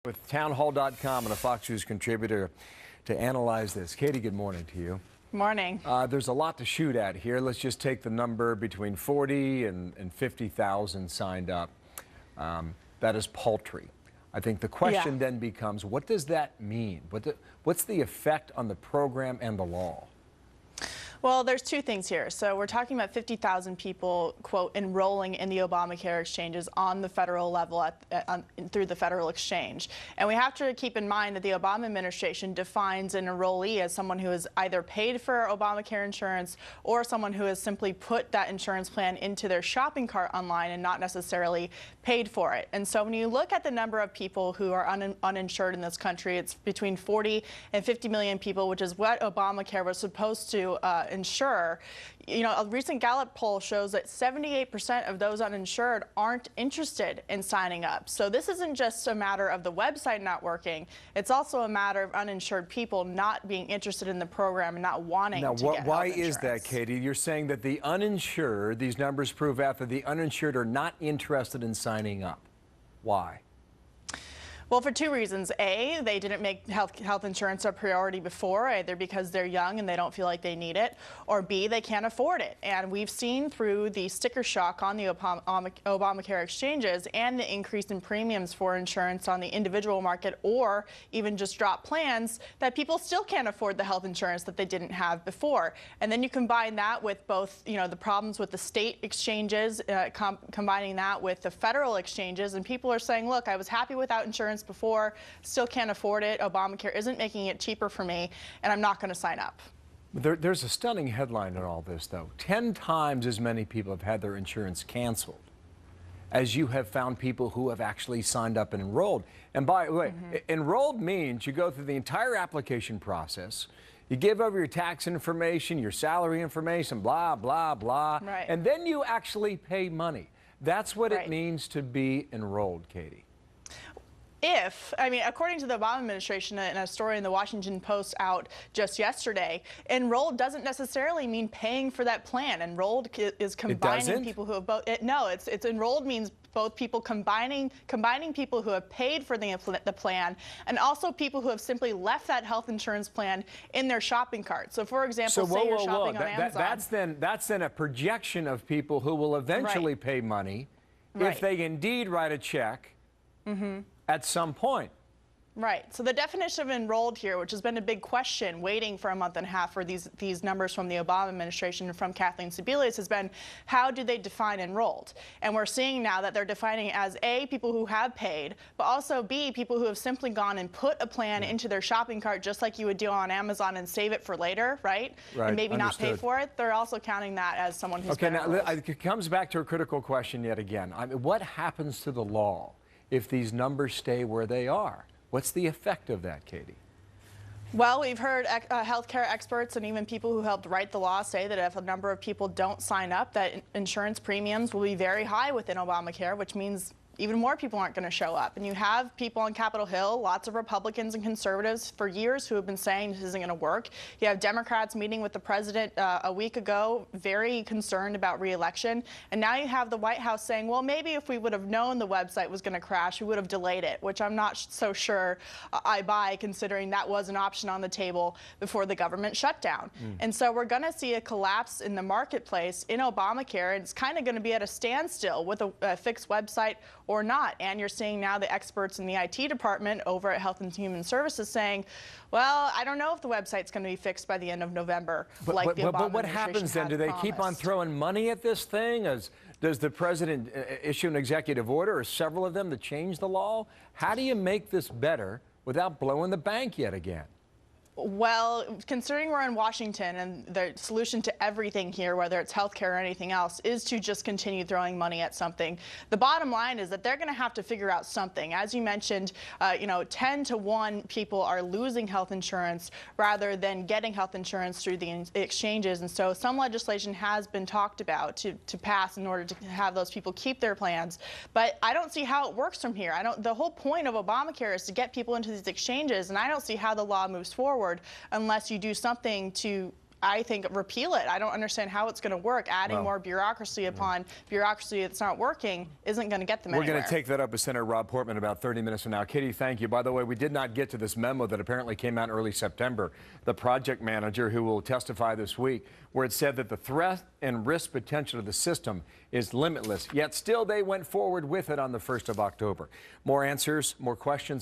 With townhall.com and a Fox News contributor to analyze this. Katie, good morning to you. Morning. There's a lot to shoot at here. Let's just take the number between 40 and 50,000 signed up. That is paltry. I think the question then becomes, what does that mean? What's the effect on the program and the law? Well, there's two things here. So we're talking about 50,000 people, quote, enrolling in the Obamacare exchanges on the federal level through the federal exchange. And we have to keep in mind that the Obama administration defines an enrollee as someone who has either paid for Obamacare insurance or someone who has simply put that insurance plan into their shopping cart online and not necessarily paid for it. And so when you look at the number of people who are uninsured in this country, it's between 40 and 50 million people, which is what Obamacare was supposed to insure. You know, a recent Gallup poll shows that 78% of those uninsured aren't interested in signing up. So this isn't just a matter of the website not working. It's also a matter of uninsured people not being interested in the program and not wanting to get health insurance. Why is that, Katie? You're saying that the uninsured, these numbers prove out that the uninsured are not interested in signing up. Why? Well, for two reasons. A, they didn't make health insurance a priority before, either because they're young and they don't feel like they need it, or B, they can't afford it. And we've seen through the sticker shock on the Obamacare exchanges and the increase in premiums for insurance on the individual market or even just drop plans that people still can't afford the health insurance that they didn't have before. And then you combine that with both, you know, the problems with the state exchanges, combining that with the federal exchanges, and people are saying, look, I was happy without insurance before, still can't afford it. Obamacare isn't making it cheaper for me, and I'm not going to sign up. There's a stunning headline in all this, though. 10 times as many people have had their insurance canceled as you have found people who have actually signed up and enrolled. And by the way, enrolled means you go through the entire application process. You give over your tax information, your salary information, blah, blah, blah. Right. And then you actually pay money. That's what it means to be enrolled, Katie. According to the Obama administration, in a story in the Washington Post out just yesterday, enrolled doesn't necessarily mean paying for that plan. Enrolled is combining people who have both. It's enrolled means both people combining people who have paid for the plan and also people who have simply left that health insurance plan in their shopping cart. So, for example, say you're shopping on Amazon. That's then a projection of people who will eventually pay money if they indeed write a check. At some point. Right. So the definition of enrolled here, which has been a big question waiting for a month and a half for these numbers from the Obama administration and from Kathleen Sebelius, has been how do they define enrolled? And we're seeing now that they're defining as A, people who have paid, but also B, people who have simply gone and put a plan into their shopping cart just like you would do on Amazon and save it for later, right? And maybe not pay for it. They're also counting that as someone who's been enrolled. Now it comes back to a critical question yet again. I mean, what happens to the law if these numbers stay where they are? What's the effect of that, Katie? Well, we've heard healthcare experts and even people who helped write the law say that if a number of people don't sign up, that insurance premiums will be very high within Obamacare, which means even more people aren't going to show up. And you have people on Capitol Hill, lots of Republicans and conservatives for years who have been saying this isn't going to work. You have Democrats meeting with the president a week ago, very concerned about re-election. And now you have the White House saying, well, maybe if we would have known the website was going to crash, we would have delayed it, which I'm not so sure I buy, considering that was an option on the table before the government shutdown. And so we're going to see a collapse in the marketplace in Obamacare. And it's kind of going to be at a standstill with a fixed website or not. And you're seeing now the experts in the IT department over at Health and Human Services saying, well, I don't know if the website's going to be fixed by the end of November, like the Obama But what happens then? Do they keep on throwing money at this thing? Does the president issue an executive order, or several of them, to change the law? How do you make this better without blowing the bank yet again? Well, considering we're in Washington and the solution to everything here, whether it's healthcare or anything else, is to just continue throwing money at something. The bottom line is that they're going to have to figure out something. As you mentioned, 10 to 1 people are losing health insurance rather than getting health insurance through the exchanges. And so some legislation has been talked about to pass in order to have those people keep their plans. But I don't see how it works from here. The whole point of Obamacare is to get people into these exchanges, and I don't see how the law moves forward unless you do something to I think repeal it. I don't understand how it's going to work. Adding more bureaucracy upon bureaucracy that's not working isn't going to get them anywhere. We're going to take that up with Senator Rob Portman about 30 minutes from now. Kitty, thank you. By the way, we did not get to this memo that apparently came out in early September, the project manager who will testify this week, where it said that the threat and risk potential of the system is limitless, yet still they went forward with it on the 1st of October. More answers, more questions.